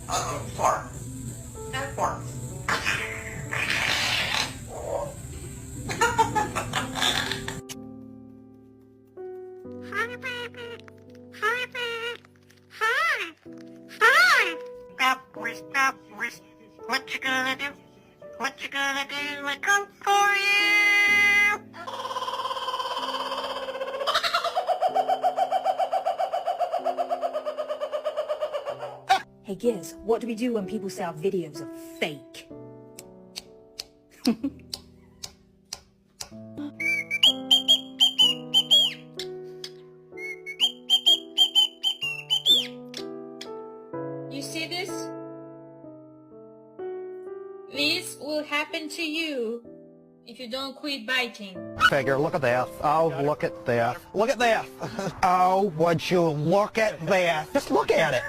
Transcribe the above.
Fart. And fart. Hi, baby. Hi, baby. Hi. Hi. Stop, boys. What you gonna do? What you gonna do? I come for you. Hey Giz, what do we do when people say our videos are fake? You see this? This will happen to you if you don't quit biting. Figure, look at this. Oh, look at this. Look at this. Oh, would you look at this? Just look at it.